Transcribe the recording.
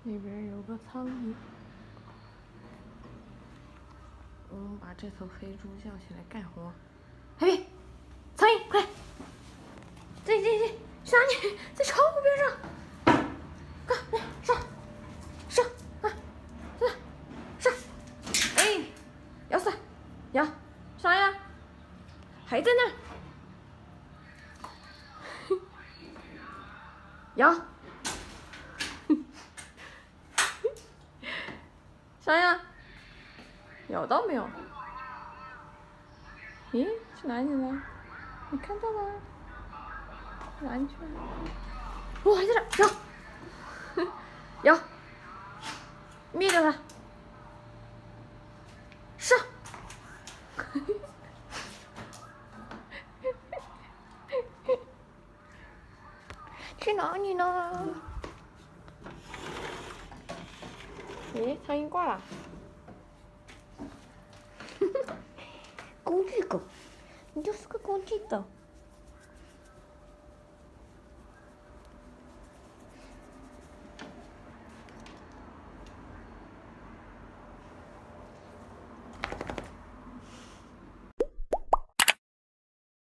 那边有个苍蝇，我们把这头肥猪叫起来干活。嘿，苍蝇，快！这，去哪里？在窗户边上。快，来上，啊，上！哎，咬死，咬，啥呀？还在那儿。咬。啥呀？咬到没有？咦，去哪里了？你看到了？哪里去了？哦，还在这儿，咬，灭掉它，上！去哪里呢？咦，苍蝇挂了。工具狗，你就是个工具狗。